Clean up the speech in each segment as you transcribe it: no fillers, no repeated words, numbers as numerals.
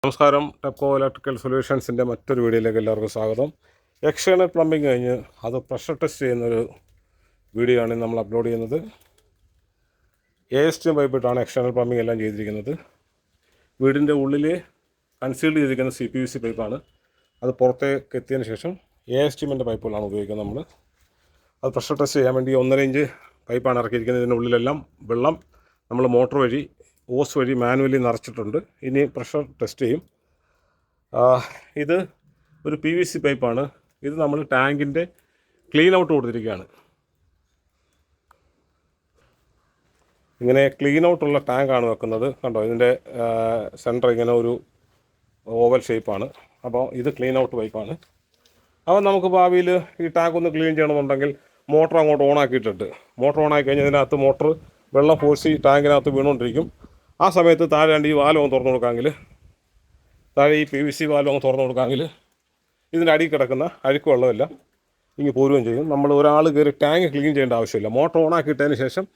നമസ്കാരം. ടെപ്കോ ഇലക്ട്രിക്കൽ സൊല്യൂഷൻസിൻ്റെ മറ്റൊരു വീഡിയോയിലേക്ക് എല്ലാവർക്കും സ്വാഗതം. എക്സ്റ്റേണൽ പ്ലംബിംഗ് കഴിഞ്ഞ് അത് പ്രഷർ ടെസ്റ്റ് ചെയ്യുന്നൊരു വീഡിയോ ആണ് നമ്മൾ അപ്ലോഡ് ചെയ്യുന്നത്. ASTM പൈപ്പിട്ടാണ് എക്സ്റ്റേണൽ പ്ലംബിംഗ് എല്ലാം ചെയ്തിരിക്കുന്നത്. വീടിൻ്റെ ഉള്ളിൽ കൺസീൽഡ് ചെയ്തിരിക്കുന്ന CPVC പൈപ്പാണ്. അത് പുറത്തേക്ക് എത്തിയതിന് ശേഷം ASTMൻ്റെ പൈപ്പുകളാണ് ഉപയോഗിക്കുന്നത് നമ്മൾ. അത് പ്രഷർ ടെസ്റ്റ് ചെയ്യാൻ വേണ്ടി 1.5 ഇഞ്ച് പൈപ്പാണ് ഇറക്കിയിരിക്കുന്നത്. ഇതിൻ്റെ ഉള്ളിലെല്ലാം വെള്ളം നമ്മൾ മോട്ടോർ വഴി ഓസ് വഴി മാനുവലി നിറച്ചിട്ടുണ്ട്. ഇനി പ്രഷർ ടെസ്റ്റ് ചെയ്യും. ഇത് ഒരു PVC പൈപ്പാണ്. ഇത് നമ്മൾ ടാങ്കിൻ്റെ ക്ലീൻ ഔട്ട് കൊടുത്തിരിക്കുകയാണ്. ഇങ്ങനെ ക്ലീൻ ഔട്ടുള്ള ടാങ്കാണ് വെക്കുന്നത്. കണ്ടോ, ഇതിൻ്റെ സെൻറ്റർ ഇങ്ങനെ ഒരു ഓവൽ ഷേപ്പാണ്. അപ്പോൾ ഇത് ക്ലീൻ ഔട്ട് പൈപ്പാണ്. അപ്പോൾ നമുക്ക് ഭാവിയിൽ ഈ ടാങ്ക് ഒന്ന് ക്ലീൻ ചെയ്യണമെന്നുണ്ടെങ്കിൽ മോട്ടർ അങ്ങോട്ട് ഓണാക്കിയിട്ടുണ്ട്. മോട്ടർ ഓണാക്കി കഴിഞ്ഞാൽ ഇതിനകത്ത് മോട്ടർ വെള്ളം ഫോഴ്സ് ടാങ്കിനകത്ത് വീണുകൊണ്ടിരിക്കും. ആ സമയത്ത് താഴെ ഈ വാൽവ് അങ്ങ് തുറന്നു കൊടുക്കാമെങ്കിൽ, താഴെ ഈ PVC വാൽവ് അങ്ങ് തുറന്നു കൊടുക്കാമെങ്കിൽ ഇതിൻ്റെ അടിയിൽ കിടക്കുന്ന അഴുക്ക് വെള്ളമെല്ലാം ഇങ്ങനെ പോരുകയും ചെയ്യും. നമ്മൾ ഒരാൾ കയറി ടാങ്ക് ക്ലീൻ ചെയ്യേണ്ട ആവശ്യമില്ല. മോട്ടർ ഓണാക്കിയിട്ടതിന് ശേഷം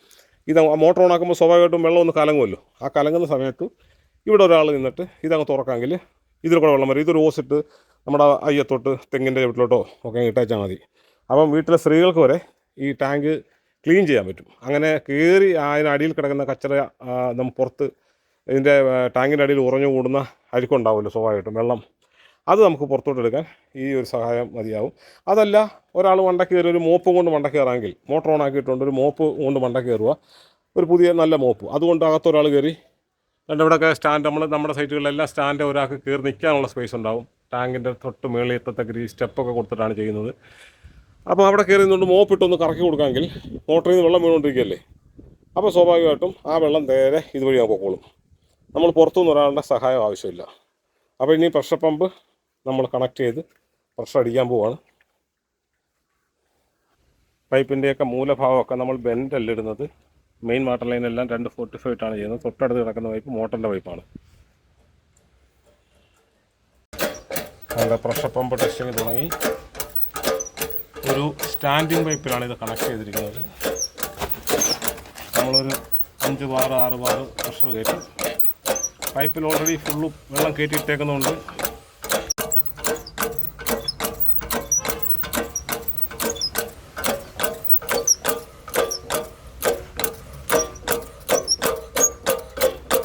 ഇത് മോട്ടർ ഓണാക്കുമ്പോൾ സ്വാഭാവികമായിട്ടും വെള്ളം ഒന്ന് കലങ്ങുമല്ലോ. ആ കലങ്ങുന്ന സമയത്ത് ഇവിടെ ഒരാൾ നിന്നിട്ട് ഇതങ്ങ് തുറക്കാമെങ്കിൽ ഇതിൽ കൂടെ വെള്ളം വരും. ഇതൊരു ഓസിട്ട് നമ്മുടെ അയ്യത്തോട്ട് തെങ്ങിൻ്റെ വീട്ടിലോട്ടോ ഒക്കെ ഇട്ടേച്ചാൽ മതി. അപ്പം വീട്ടിലെ സ്ത്രീകൾക്ക് വരെ ഈ ടാങ്ക് ക്ലീൻ ചെയ്യാൻ പറ്റും. അങ്ങനെ കയറി അതിനടിയിൽ കിടക്കുന്ന കച്ചറ നമ്മൾ പുറത്ത് ഇതിൻ്റെ ടാങ്കിൻ്റെ അടിയിൽ ഉറഞ്ഞു കൂടുന്ന അഴുക്കുണ്ടാവുമല്ലോ സ്വാഭാവികമായിട്ടും വെള്ളം, അത് നമുക്ക് പുറത്തോട്ട് എടുക്കാൻ ഈ ഒരു സഹായം മതിയാവും. അതല്ല, ഒരാൾ മണ്ടയ്ക്ക് കയറി ഒരു മോപ്പ് കൊണ്ട് മണ്ടയ്ക്ക് കയറാമെങ്കിൽ, മോട്ടർ ഓൺ ആക്കിയിട്ടുണ്ട്, ഒരു മോപ്പ് കൊണ്ട് മണ്ടയ്ക്ക് കയറുക, ഒരു പുതിയ നല്ല മോപ്പ്, അതുകൊണ്ട് അകത്തൊരാൾ കയറി ഇവിടെയൊക്കെ സ്റ്റാൻഡ് നമ്മുടെ സൈറ്റുകളിലെല്ലാം സ്റ്റാൻഡ് ഒരാൾക്ക് കയറി നിൽക്കാനുള്ള സ്പേസ് ഉണ്ടാവും. ടാങ്കിൻ്റെ തൊട്ട് മേളിൽ എത്തത്തക്ക ഈ സ്റ്റെപ്പൊക്കെ കൊടുത്തിട്ടാണ് ചെയ്യുന്നത്. അപ്പോൾ അവിടെ കയറി നിന്നുകൊണ്ട് മോപ്പിട്ടൊന്ന് കറക്കി കൊടുക്കാമെങ്കിൽ മോട്ടറിൽ നിന്ന് വെള്ളം വീണുകൊണ്ടിരിക്കുകയല്ലേ, അപ്പോൾ സ്വാഭാവികമായിട്ടും ആ വെള്ളം നേരെ ഇതുവഴി പോയിക്കോളും. നമ്മൾ പുറത്തുനിന്ന് ഒരാളുടെ സഹായം ആവശ്യമില്ല. അപ്പോൾ ഇനി പ്രഷർ പമ്പ് നമ്മൾ കണക്ട് ചെയ്ത് പ്രഷർ അടിക്കാൻ പോവാണ്. പൈപ്പിൻ്റെയൊക്കെ മൂലഭാഗമൊക്കെ നമ്മൾ ബെൻഡല്ല ഇടുന്നത്. മെയിൻ വാട്ടർ ലൈനെല്ലാം 245 ചെയ്യുന്നത്. തൊട്ടടുത്ത് കിടക്കുന്ന പൈപ്പ് മോട്ടറിൻ്റെ പൈപ്പാണ്. നമ്മുടെ പ്രഷർ പമ്പ് ടെസ്റ്റിങ് തുടങ്ങി. ഒരു സ്റ്റാൻഡിങ് പൈപ്പിലാണ് ഇത് കണക്ട് ചെയ്തിരിക്കുന്നത്. നമ്മളൊരു 5 ബാർ 6 ബാർ പ്രഷർ കയറ്റും. പൈപ്പിൽ ഓൾറെഡി ഫുള്ള് വെള്ളം കയറ്റിയിട്ടേക്കുന്നതുകൊണ്ട്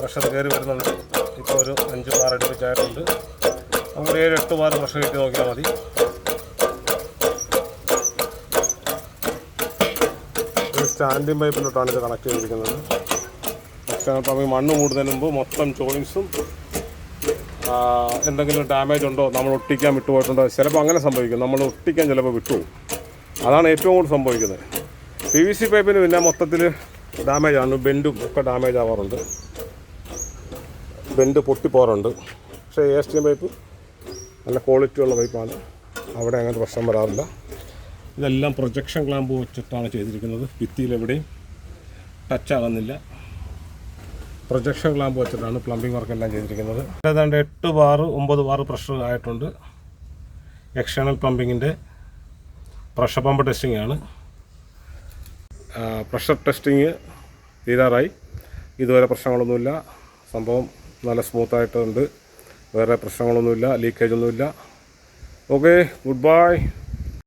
പ്രഷർ കയറി വരുന്നുണ്ട്. ഇപ്പോൾ ഒരു 5 ബാർ അടുപ്പിച്ചായിട്ടുണ്ട്. നമുക്ക് 7-8 ബാർ പ്രഷർ കയറ്റി നോക്കിയാൽ മതി. സ്റ്റാൻഡിങ് പൈപ്പിലോട്ടാണ് ഇത് കണക്ട് ചെയ്തിരിക്കുന്നത്. അപ്പോൾ മണ്ണ് മൂടുന്നതിന് മുമ്പ് മൊത്തം ജോയിൻസും എന്തെങ്കിലും ഡാമേജ് ഉണ്ടോ, നമ്മൾ ഒട്ടിക്കാൻ വിട്ടുപോയിട്ടുണ്ടോ, ചിലപ്പോൾ അങ്ങനെ സംഭവിക്കും. നമ്മൾ ഒട്ടിക്കാൻ ചിലപ്പോൾ വിട്ടുപോകും. അതാണ് ഏറ്റവും കൂടുതൽ സംഭവിക്കുന്നത്. PVC പൈപ്പിന് പിന്നെ മൊത്തത്തിൽ ഡാമേജാണ്. ബെൻഡും ഒക്കെ ഡാമേജ് ആവാറുണ്ട്, ബെൻഡ് പൊട്ടിപ്പോകാറുണ്ട്. പക്ഷേ ASTM പൈപ്പ് നല്ല ക്വാളിറ്റിയുള്ള പൈപ്പാണ്. അവിടെ അങ്ങനെ പ്രശ്നം വരാറില്ല. ഇതെല്ലാം പ്രൊജക്ഷൻ ക്ലാമ്പ് വെച്ചിട്ടാണ് ചെയ്തിരിക്കുന്നത്. ഭിത്തിയിലെവിടെയും ടച്ച് ആകുന്നില്ല. പ്രൊജക്ഷൻ ക്ലാമ്പ് വെച്ചിട്ടാണ് പ്ലംബിംഗ് വർക്കെല്ലാം ചെയ്തിരിക്കുന്നത്. ഏതാണ്ട് 8 ബാർ 9 ബാർ പ്രഷർ ആയിട്ടുണ്ട്. എക്സ്റ്റേണൽ പ്ലംബിങ്ങിൻ്റെ പ്രഷർ പമ്പ് ടെസ്റ്റിംഗ് ആണ്. പ്രഷർ ടെസ്റ്റിങ് തീരാറായി. ഇതുവരെ പ്രശ്നങ്ങളൊന്നുമില്ല. സംഭവം നല്ല സ്മൂത്തായിട്ടുണ്ട്. വേറെ പ്രശ്നങ്ങളൊന്നുമില്ല, ലീക്കേജൊന്നുമില്ല. Okay, good bye.